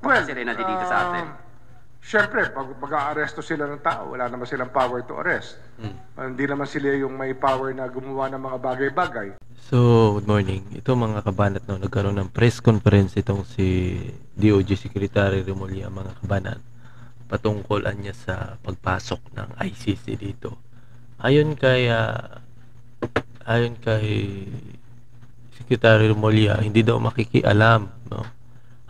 Well, sila nandito sa atin. Siyempre, pag mag-aaresto sila ng tao, wala naman silang power to arrest. Hindi naman sila yung may power na gumawa ng mga bagay-bagay. So, good morning. Ito mga kabanat, no, nagkaroon ng press conference itong si DOJ Secretary Remulla, mga kabanat, patungkolan niya sa pagpasok ng ICC dito. Ayon kay Secretary Remulla, hindi daw makikialam, no?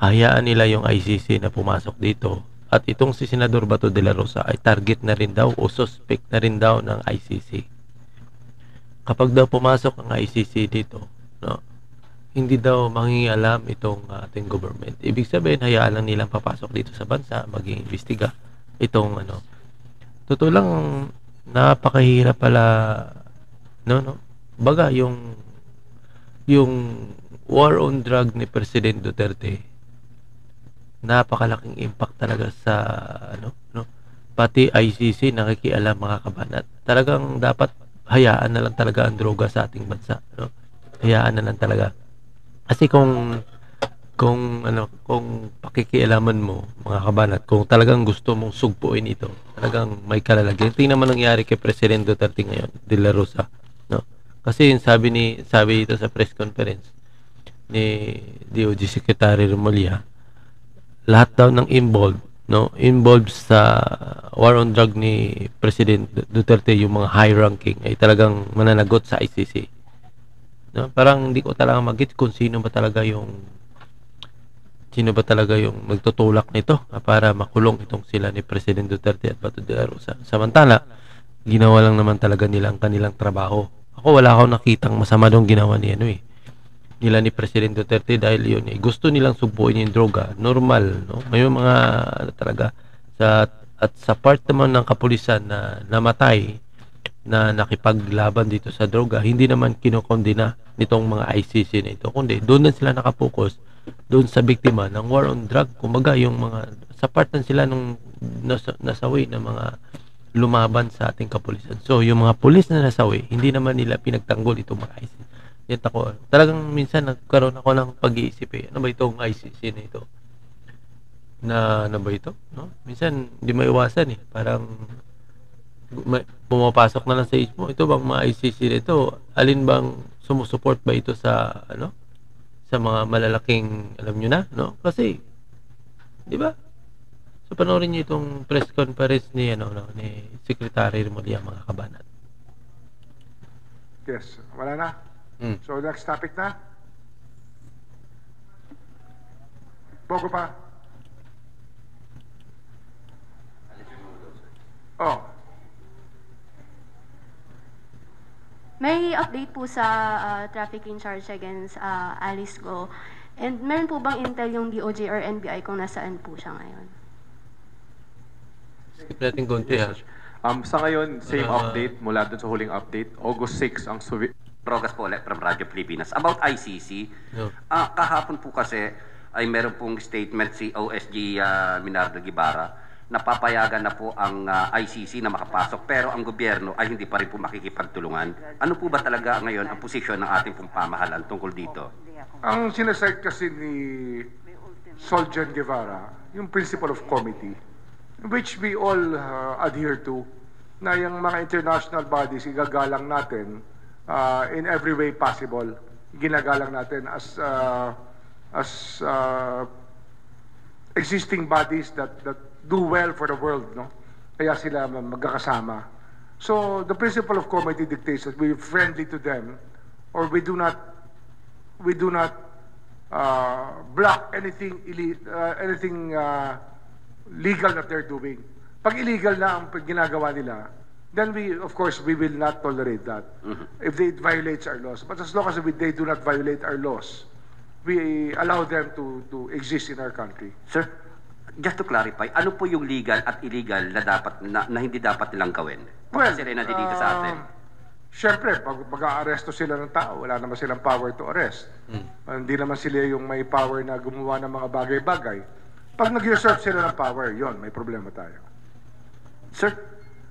Hayaan nila yung ICC na pumasok dito. At itong si Senador Bato de la Rosa ay target na rin daw o suspect na rin daw ng ICC. Kapag daw pumasok ang ICC dito, no, hindi daw mangingialam itong ating government. Ibig sabihin, hayaan lang nilang papasok dito sa bansa, mag-iimbestiga itong ano. Totoo lang, napakahirap pala, no. Baga, yung war on drug ni President Duterte, napakalaking impact talaga sa pati ICC nakikialam, mga kabanat. Talagang dapat hayaan na lang talaga ang droga sa ating bansa, no? Hayaan na lang talaga. Kasi kung pakikialaman mo, mga kabanat, kung talagang gusto mong sugpuin ito, talagang may kalalagyan. Tingnan mo nangyari kay President Duterte ngayon, De La Rosa, no? Kasi sabi ito sa press conference ni DOJ Secretary Remulla, lahat daw ng involved sa war on drug ni President Duterte, yung mga high ranking, ay talagang mananagot sa ICC. No? Parang hindi ko talaga mag-get kung sino ba talaga yung nagtutulak nito para makulong itong sila ni President Duterte at Bato de la Rosa. Samantala, ginawa lang naman talaga nila ang kanilang trabaho. Ako, wala akong nakitang masama dong ginawa nila ni President Duterte, dahil yun gusto nilang subuin yung droga. Normal, no? May mga talaga sa part naman ng kapulisan na namatay na nakipaglaban dito sa droga, hindi naman kinokondena nitong mga ICC na ito, kundi doon na sila nakapokus doon sa biktima ng war on drug. Kumbaga, yung mga sa part na sila nung nasawi ng mga lumaban sa ating kapulisan. So, yung mga pulis na nasawi, hindi naman nila pinagtanggol itong mga ICC. Yan ako. Talagang minsan nagkaroon ako ng pag-iisip, ano ba itong ICC na ito? Ano ba ito? No? Minsan, hindi maiwasan Parang pumapasok na lang sa isip mo, ito bang mga ICC na ito? Alin bang sumusuport ba ito sa sa mga malalaking, alam nyo na, no? Kasi, di ba? So, panoorin nyo itong press conference ni Secretary Remulla, mga kabanat. Yes, wala na. So, next topic na. Bogo pa. Oh. May update po sa trafficking charge against Alice Go. And meron po bang intel yung DOJ or NBI kung nasaan po siya ngayon? Skip natin konti, ha? Sa ngayon, same update mula dun sa huling update. August 6 ang Rogas po ulit from Radyo Pilipinas. About ICC, kahapon po kasi ay meron pong statement si OSG Minardo Guevara na papayagan na po ang ICC na makapasok, pero ang gobyerno ay hindi pa rin po makikipagtulungan. Ano po ba talaga ngayon ang posisyon ng ating pong pamahalaan tungkol dito? Ang sinasite kasi ni Soljan Guevara, yung principle of comity, which we all adhere to, na yung mga international bodies igagalang natin in every way possible. Ginagalang natin as existing bodies that do well for the world, no? Kaya sila magkakasama. So the principle of comity dictates that we're friendly to them, or we do not block anything legal that they're doing. Pag illegal na ang ginagawa nila, then of course, we will not tolerate that if it violates our laws. But as long as they do not violate our laws, we allow them to exist in our country. Sir, just to clarify, ano po yung legal at illegal na hindi dapat nilang gawin? Well, sila nandito sa atin. Siyempre, pag mag-aaresto sila ng tao, wala naman silang power to arrest. Hindi naman sila yung may power na gumawa ng mga bagay-bagay. Pag nag-usurp sila ng power, yon, may problema tayo. Sir,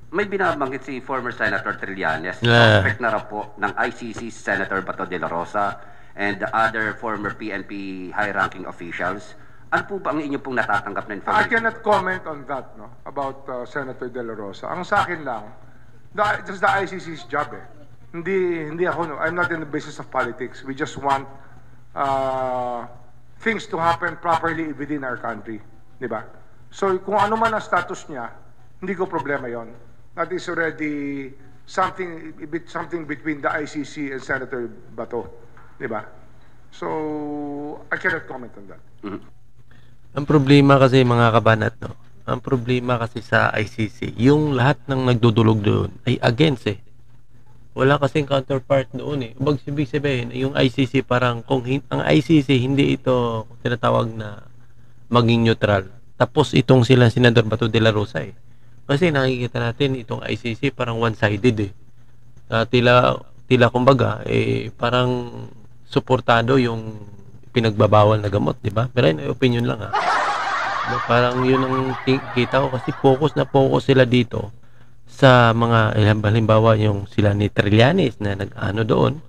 may binabanggit si former Senator Trillanes, suspect na raw po ng ICC Senator Bato de la Rosa and the other former PNP high-ranking officials. Ano po ba ang inyo pong natatanggap na I information? cannot comment on that, no, about Senator De La Rosa. Ang sa akin lang, just the ICC's job eh. Hindi ako, no, I'm not in the business of politics. We just want things to happen properly within our country. Di ba? So kung ano man ang status niya, hindi ko problema yon. That is already something between the ICC and Senator Bato. Di ba? So, I cannot comment on that. Ang problema kasi mga kabanat, no? Ang problema kasi sa ICC, yung lahat ng nagdudulog doon ay against eh. Wala kasing counterpart doon eh. Ibig sabihin, yung ICC parang kung ang ICC hindi ito tinatawag na maging neutral. Tapos itong sila Senador Bato de la Rosa eh. Kasi nakikita natin itong ICC parang one-sided eh. Tila kumbaga eh parang suportado yung pinagbabawal na gamot, di ba? Pero yun, opinion lang ha. Diba? Parang yun ang kita ko kasi focus sila dito sa mga halimbawa yung sila ni Trillanes na nag-ano doon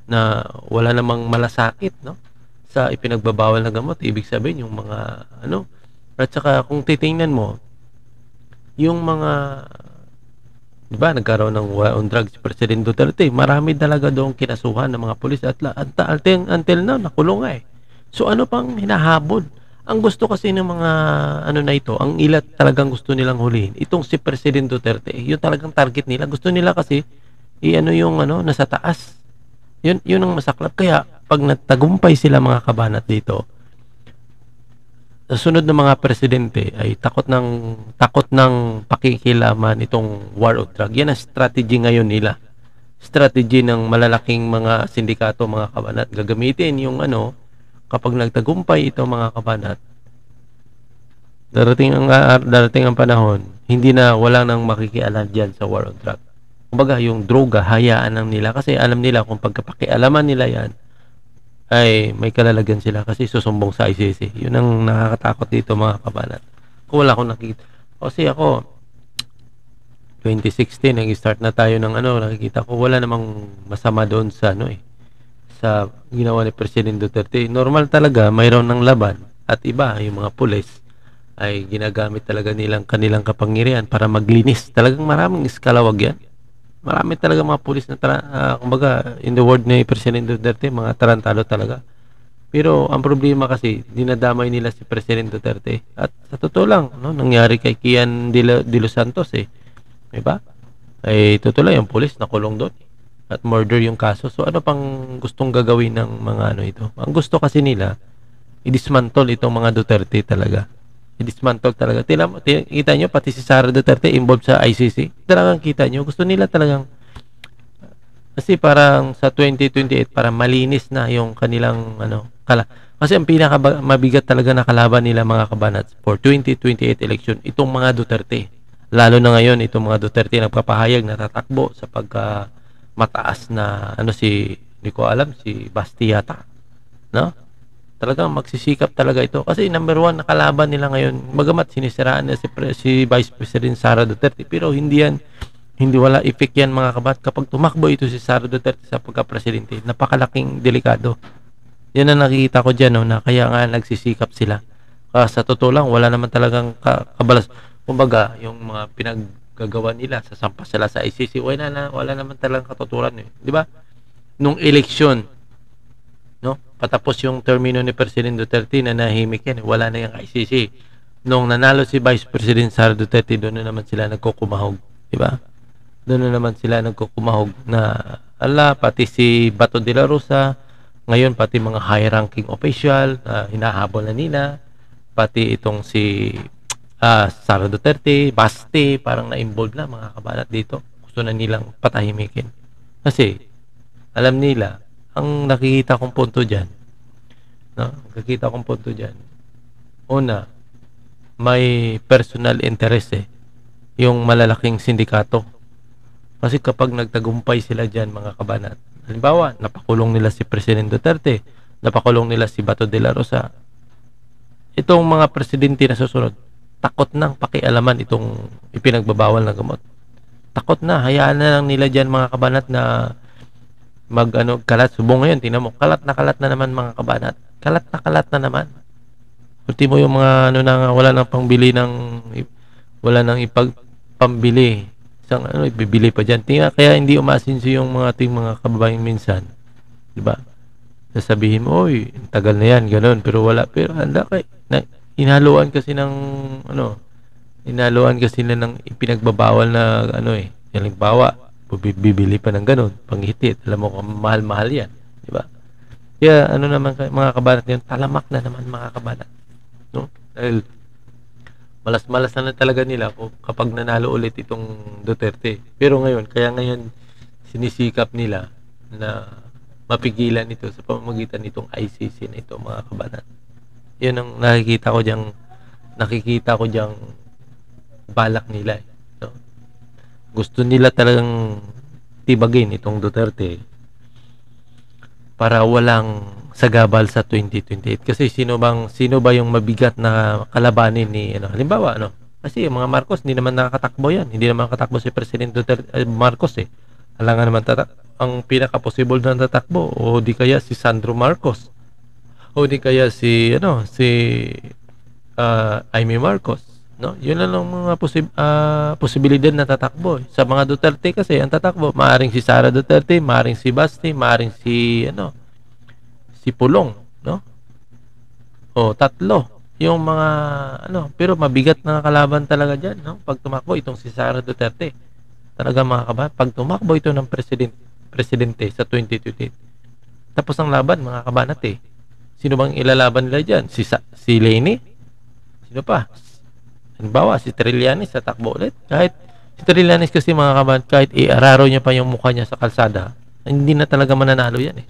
na wala namang malasakit, no? Sa ipinagbabawal na gamot, ibig sabihin yung mga ano, at saka kung titingnan mo yung mga, di ba, nagkaroon ng war on drugs si President Duterte, marami talaga doon kinasuhan ng mga pulis at until now nakulong nga eh. So ano pang hinahabol? Ang gusto kasi ng mga ano na ito, ang ilat talagang gusto nilang hulihin. Itong si President Duterte, yung talagang target nila. Gusto nila kasi i-ano yung ano nasa taas. Yun ang masaklap. Kaya pag natagumpay sila mga kabanat dito, sa sunod ng mga presidente ay takot ng pakikilaman itong war on drug. Yan ang strategy ngayon nila. Strategy ng malalaking mga sindikato, mga kabanat. Gagamitin yung ano, kapag nagtagumpay ito mga kabanat, darating ang panahon, wala nang makikialam diyan sa war on drug. Kumbaga, yung droga, hayaan lang nila kasi alam nila kung pagkapakialaman nila yan, ay may kalalagyan sila kasi susumbong sa ICC. Yun ang nakakatakot dito mga kabanat. Kung wala akong nakikita. Kasi ako, 2016, nag-start na tayo ng ano, nakikita ko, wala namang masama doon sa ano eh, sa ginawa ni President Duterte. Normal talaga, mayroon ng laban at iba, yung mga pulis ay ginagamit talaga kanilang kapangyarihan para maglinis. Talagang maraming iskalawag yan. Marami talaga mga pulis na kumbaga, in the word ni President Duterte, mga tarantado talaga. Pero ang problema kasi, dinadamay nila si President Duterte. At sa totoo lang, no, nangyari kay Kian de los Santos eh. Diba? Ay totoo lang, yung pulis nakulong doon. At murder yung kaso. So ano pang gustong gagawin ng mga ano ito? Ang gusto kasi nila, i-dismantle itong mga Duterte talaga. I-dismantle talaga. Kita nyo, pati si Sara Duterte involved sa ICC. Talagang kita nyo, gusto nila talagang kasi parang sa 2028 para malinis na yung kanilang ano, kasi ang pinakamabigat talaga na kalaban nila mga kabanat for 2028 election, itong mga Duterte. Lalo na ngayon, itong mga Duterte nagpapahayag na tatakbo sa pagka mataas na ano hindi ko alam, si Basti yata, no? Talagang magsisikap talaga ito kasi number one na kalaban nila ngayon, bagamat sinisiraan na si Vice President Sara Duterte, pero hindi wala effect yan mga kabat kapag tumakbo ito si Sara Duterte sa pagka-presidente. Napakalaking delikado. Yan ang nakikita ko dyan, no, na kaya nga nagsisikap sila. Sa totoo lang, wala naman talagang kabalas. Kumbaga, yung mga gagawa nila, sasampa sila sa ICC, wala naman talagang katuturan eh. Di ba? Nung eleksyon, no? Patapos yung termino ni President Duterte na nahimik yan, wala na yung ICC. Nung nanalo si Vice President Sara Duterte, doon na naman sila nagkukumahog. Di ba? Doon na naman sila nagkukumahog na pati si Bato de la Rosa, ngayon pati mga high-ranking official na hinahabol na nila, pati itong si Sara Duterte, Basti, parang na-involved na mga kabanat dito. Gusto na nilang patahimikin. Kasi, alam nila, ang nakikita kong punto dyan, no? Nakikita kong punto dyan, una, may personal interest eh, yung malalaking sindikato. Kasi kapag nagtagumpay sila dyan mga kabanat, halimbawa, napakulong nila si President Duterte, napakulong nila si Bato de la Rosa, itong mga presidente na susunod, takot nang pakialaman itong ipinagbabawal na gamot. Takot na, hayaan na lang nila dyan mga kabanat na kalat. Subong ngayon, tingnan mo, kalat na naman mga kabanat. Kalat na naman. Pati mo yung mga ano na wala nang pangbili ng wala nang ipagpambili. Isang ano ibibili pa diyan. Kaya hindi umasinso yung mga ating mga kababayan minsan. 'Di ba? Sasabihin mo, "Oy, tagal na 'yan", ganoon, pero wala pero handa kay inahaluan kasi ng ano, inahaluan kasi nila ng ipinagbabawal na ano halimbawa, bibili pa ng ganoon, panghitit. Alam mo kung mahal-mahal 'yan, 'di ba? Kaya ano naman mga kabanat yun, talamak na naman mga kabanat. No? Dahil malas-malas na talaga nila kapag nanalo ulit itong Duterte. Pero ngayon, kaya ngayon sinisikap nila na mapigilan ito sa pamamagitan nitong ICC na ito mga kabanat. Yun ang nakikita ko diyang balak nila. No? Gusto nila talagang tibagin itong Duterte para walang sagabal sa 2028. Kasi sino ba yung mabigat na kalabanin ni halimbawa kasi yung mga Marcos hindi naman nakakatakbo yan. Hindi naman nakatakbo si President Duterte Marcos Alangan naman ang pinaka-possible na tatakbo o di kaya si Sandro Marcos o di kaya si Jaime Marcos, no? Yun lang ang mga posibilidad na tatakbo. Sa mga Duterte kasi ang tatakbo maaring si Sara Duterte, maaring si Basti, maaring si Pulong, no? O tatlo yung mga pero mabigat na kalaban talaga diyan, no? Pag tumakbo itong si Sara Duterte. Talaga mga kabayan, pag tumakbo ito ng presidente sa 2028. Tapos ang laban mga kabanat sino bang ilalaban nila diyan? Si Leni? Sino pa? Halimbawa si Trillanes sa takbo ulit. Kahit si Trillanes kasi mga kabanat, kahit iararo niya pa yung mukha niya sa kalsada, hindi na talaga mananalo yan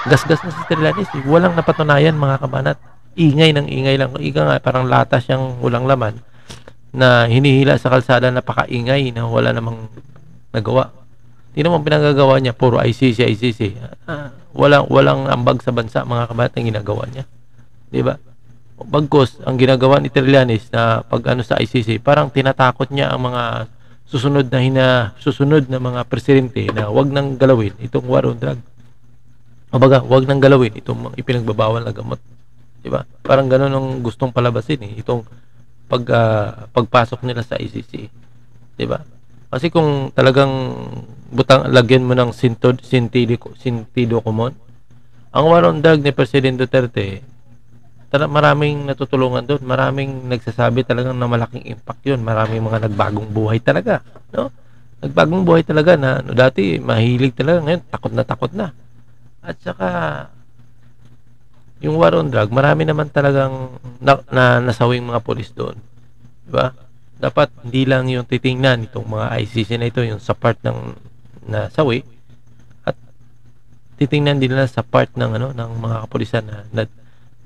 Gasgas na si Trillanes walang napatunayan mga kabanat. Ingay ng ingay lang. Ika nga parang lata siyang walang laman na hinihila sa kalsada, napakaingay na wala namang nagawa. Hindi naman pinagagawa niya, puro ICC. Walang ambag sa bansa mga kabanat ang ginagawa niya. 'Di ba? Bagkus ang ginagawa ni Trillanes na pag sa ICC, parang tinatakot niya ang mga susunod na mga presidente na wag nang galawin itong war on drug. Wag nang galawin itong ipinagbabawal na gamot. 'Di ba? Parang ganoon ang gustong palabasin itong pagpasok nila sa ICC. 'Di ba? Kasi kung talagang lagyan mo ng sentido común, ang war on drug ni President Duterte, maraming natutulungan doon, maraming nagsasabi talagang na malaking impact 'yun, maraming mga nagbagong buhay talaga, no? Nagbagong buhay talaga na dati mahilig talaga, ngayon takot na. At saka yung war on drug, marami naman talagang nasawing mga pulis doon. Diba? Dapat hindi lang yung titingnan itong mga ICC na ito, yung sa part ng nasawi, at titingnan din nila sa part ng ng mga kapulisan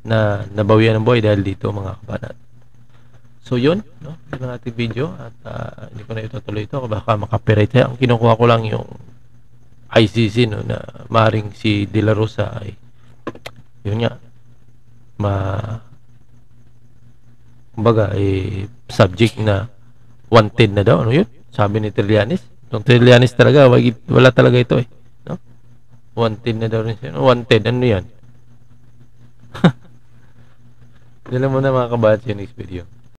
na nabawian ng buhay dahil dito mga kabanat. So yun, no? Yun ang ating video at hindi ko na itutuloy ito, baka makapirate. Ang kinukuha ko lang yung ICC na maring si De La Rosa ay yun nga kumbaga subject na wanted na daw, yun sabi ni Trillanes. Yung Trillanes talaga wala talaga ito no? Wanted na daw rin siya. Wanted, ano yan? Dala mo na mga kabahat sa next video.